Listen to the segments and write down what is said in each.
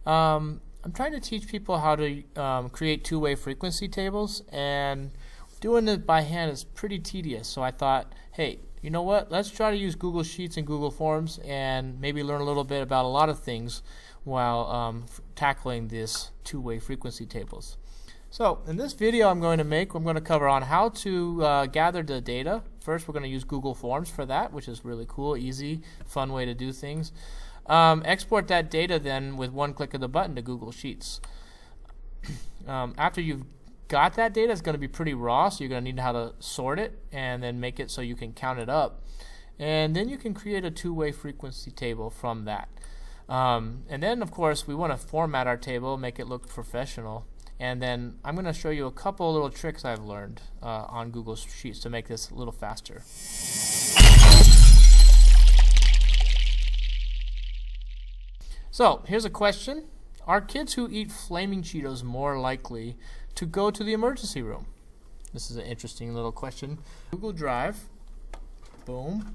I'm trying to teach people how to create two-way frequency tables, and doing it by hand is pretty tedious. So I thought, hey, you know what? Let's try to use Google Sheets and Google Forms and maybe learn a little bit about a lot of things while tackling this two-way frequency tables. So in this video I'm going to cover on how to gather the data. First, we're going to use Google Forms for that, which is really cool, easy, fun way to do things. Export that data then with one click of the button to Google Sheets. After you've got that data, it's going to be pretty raw, so you're going to need to know how to sort it and then make it so you can count it up. And then you can create a two-way frequency table from that. And then, of course, we want to format our table, make it look professional. And then I'm going to show you a couple little tricks I've learned on Google Sheets to make this a little faster. So here's a question. Are kids who eat flaming Cheetos more likely to go to the emergency room? This is an interesting little question. Google Drive. Boom.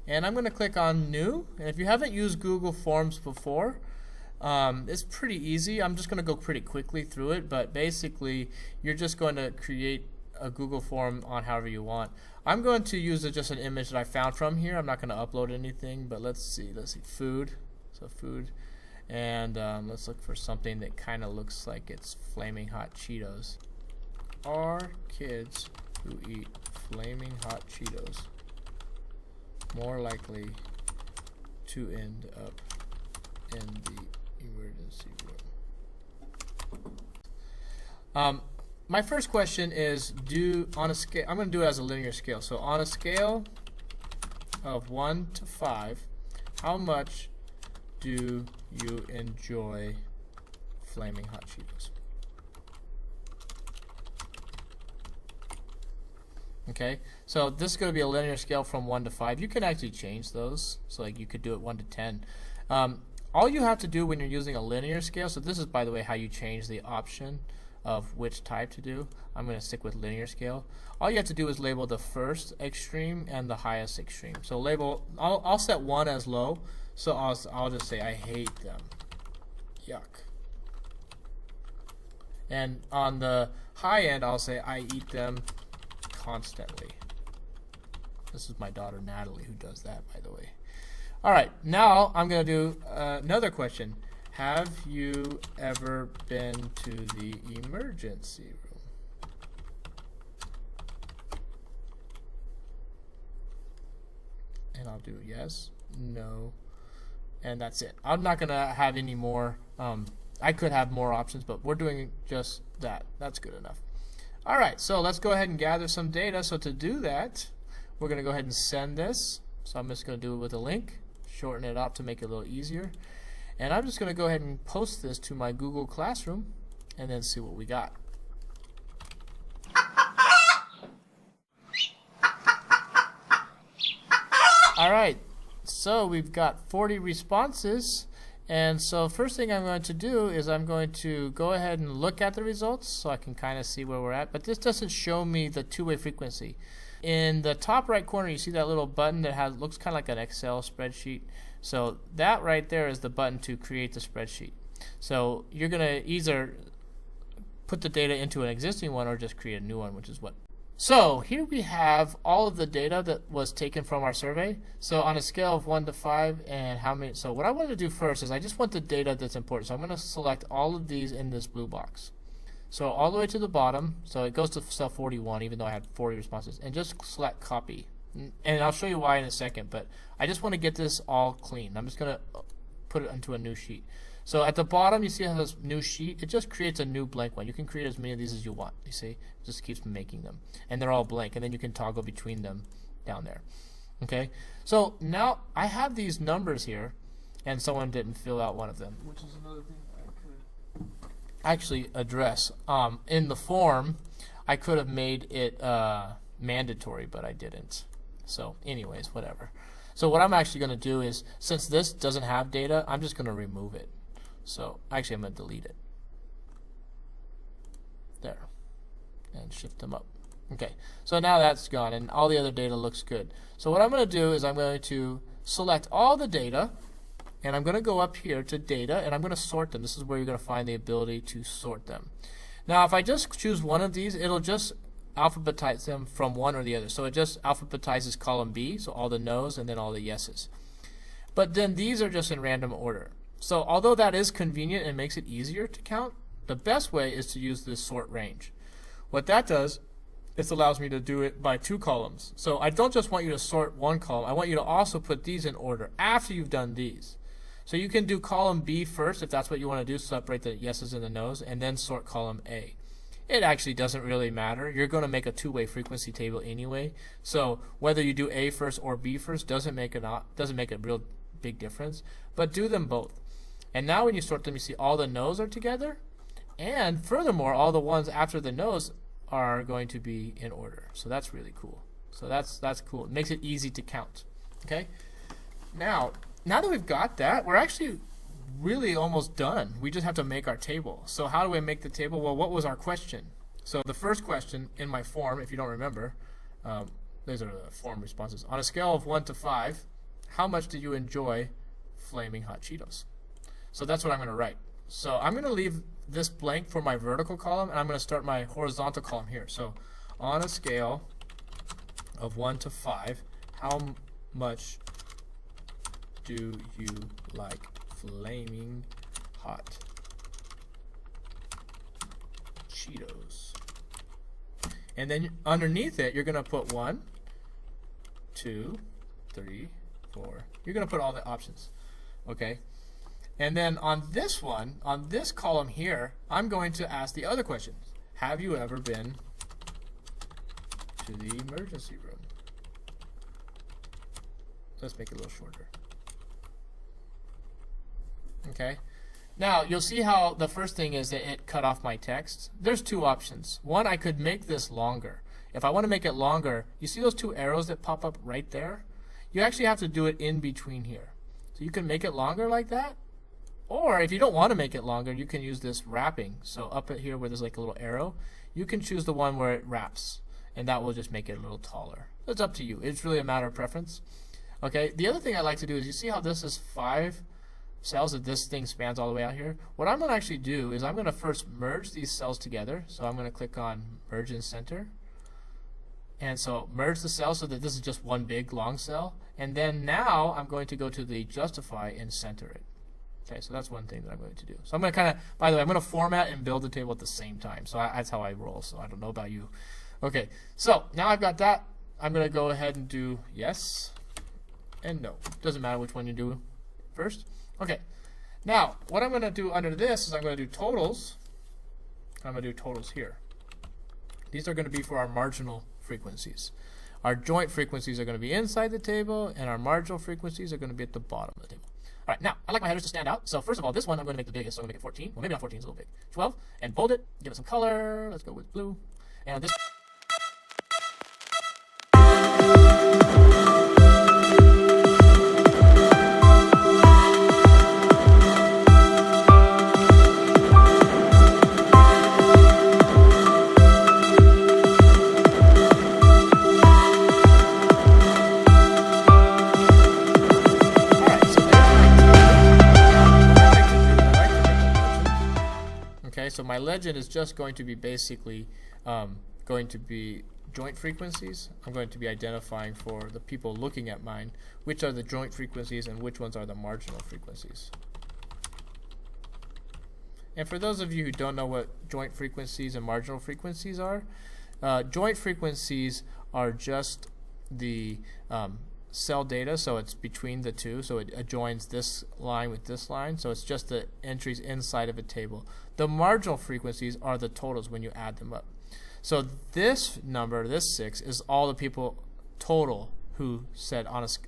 And I'm going to click on New. And if you haven't used Google Forms before, it's pretty easy. I'm just going to go pretty quickly through it, but basically you're just going to create a Google form on however you want. I'm going to use just an image that I found from here. I'm not going to upload anything, but let's see food. So food, and let's look for something that kind of looks like it's flaming hot Cheetos. Are kids who eat flaming hot Cheetos more likely to end up in the emergency room? My first question is, on a scale, I'm going to do it as a linear scale. So on a scale of 1 to 5, how much do you enjoy flaming hot Cheetos? Okay, so this is going to be a linear scale from 1 to 5. You can actually change those, so like you could do it 1 to 10. All you have to do when you're using a linear scale, so this is, by the way, how you change the option of which type to do. I'm going to stick with linear scale. All you have to do is label the first extreme and the highest extreme. So label, I'll set 1 as low, so I'll just say I hate them. Yuck. And on the high end, I'll say I eat them constantly. This is my daughter Natalie who does that, by the way. Alright, now I'm going to do another question. Have you ever been to the emergency room? And I'll do yes, no, and that's it. I'm not going to have any more. I could have more options, but we're doing just that. That's good enough. Alright, so let's go ahead and gather some data. So to do that, we're going to go ahead and send this. So I'm just going to do it with a link, shorten it up to make it a little easier. And I'm just going to go ahead and post this to my Google Classroom and then see what we got. Alright, so we've got 40 responses. And so first thing I'm going to do is I'm going to go ahead and look at the results so I can kind of see where we're at. But this doesn't show me the two-way frequency. In the top right corner, you see that little button that looks kind of like an Excel spreadsheet. So that right there is the button to create the spreadsheet. So you're going to either put the data into an existing one or just create a new one, which is what. So here we have all of the data that was taken from our survey. So on a scale of 1 to 5 and how many. So what I want to do first is I just want the data that's important. So I'm going to select all of these in this blue box. So all the way to the bottom. So it goes to cell 41 even though I had 40 responses. And just select copy. And I'll show you why in a second, but I just want to get this all clean. I'm just going to put it into a new sheet. So at the bottom, you see how this new sheet, it just creates a new blank one. You can create as many of these as you want. You see, it just keeps making them. And they're all blank, and then you can toggle between them down there. Okay, so now I have these numbers here, and someone didn't fill out one of them, which is another thing I could actually address. In the form, I could have made it mandatory, but I didn't. So anyways, whatever. So what I'm actually going to do is, since this doesn't have data, I'm just going to remove it. So actually I'm going to delete it. There. And shift them up. Okay, so now that's gone and all the other data looks good. So what I'm going to do is I'm going to select all the data and I'm going to go up here to data, and I'm going to sort them. This is where you're going to find the ability to sort them. Now, if I just choose one of these, it'll just alphabetize them from one or the other. So it just alphabetizes column B, so all the no's and then all the yeses. But then these are just in random order. So although that is convenient and makes it easier to count, the best way is to use this sort range. What that does is allows me to do it by 2 columns. So I don't just want you to sort one column, I want you to also put these in order after you've done these. So you can do column B first if that's what you want to do, separate the yeses and the nos, and then sort column A. It actually doesn't really matter. You're going to make a two-way frequency table anyway. So whether you do A first or B first doesn't make a real big difference. But do them both. And now when you sort them, you see all the no's are together. And furthermore, all the ones after the no's are going to be in order. So that's really cool. So that's cool. It makes it easy to count. Okay? Now that we've got that, we're actually really almost done. We just have to make our table. So how do we make the table? Well, what was our question? So the first question in my form, if you don't remember, these are the form responses. On a scale of 1 to 5, how much do you enjoy flaming hot Cheetos? So that's what I'm going to write. So I'm going to leave this blank for my vertical column, and I'm going to start my horizontal column here. So on a scale of 1 to 5, how much do you like flaming hot Cheetos? And then underneath it, you're going to put 1, 2, 3, 4. You're going to put all the options. Okay? And then on this one, on this column here, I'm going to ask the other question. Have you ever been to the emergency room? Let's make it a little shorter. Okay. Now, you'll see how the first thing is that it cut off my text. There's 2 options. One, I could make this longer. If I want to make it longer, you see those 2 arrows that pop up right there? You actually have to do it in between here. So you can make it longer like that. Or if you don't want to make it longer, you can use this wrapping. So up at here where there's like a little arrow, you can choose the one where it wraps. And that will just make it a little taller. It's up to you. It's really a matter of preference. Okay. The other thing I like to do is, you see how this is 5 cells, that this thing spans all the way out here? What I'm going to actually do is I'm going to first merge these cells together. So I'm going to click on merge in center. And so merge the cells so that this is just one big long cell. And then now I'm going to go to the justify and center it. Okay, so that's one thing that I'm going to do. So I'm going to kind of, by the way, I'm going to format and build the table at the same time. So that's how I roll. So I don't know about you. Okay, so now I've got that. I'm going to go ahead and do yes and no. Doesn't matter which one you do first. Okay, now what I'm going to do under this is I'm going to do totals. I'm going to do totals here. These are going to be for our marginal frequencies. Our joint frequencies are going to be inside the table, and our marginal frequencies are going to be at the bottom of the table. All right, now, I like my headers to stand out. So first of all, this one I'm going to make the biggest, so I'm going to make it 14. Well, maybe not 14, it's a little big. 12, and bold it, give it some color. Let's go with blue. And this... So my legend is just going to be basically going to be joint frequencies. I'm going to be identifying for the people looking at mine which are the joint frequencies and which ones are the marginal frequencies. And for those of you who don't know what joint frequencies and marginal frequencies are, joint frequencies are just the cell data, so it's between the two, so it adjoins this line with this line, so it's just the entries inside of a table. The marginal frequencies are the totals when you add them up. So this number, this 6, is all the people total who said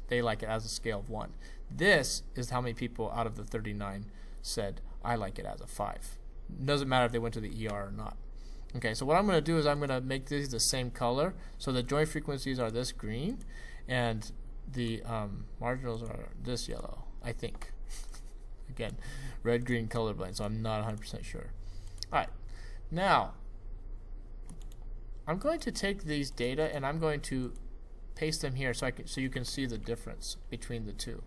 they like it as a scale of 1. This is how many people out of the 39 said I like it as a 5. It doesn't matter if they went to the ER or not. Okay, so what I'm going to do is I'm going to make these the same color. So the joint frequencies are this green, and the marginals are this yellow, I think. Again, red, green, colorblind, so I'm not 100% sure. All right, now I'm going to take these data and I'm going to paste them here so you can see the difference between the two.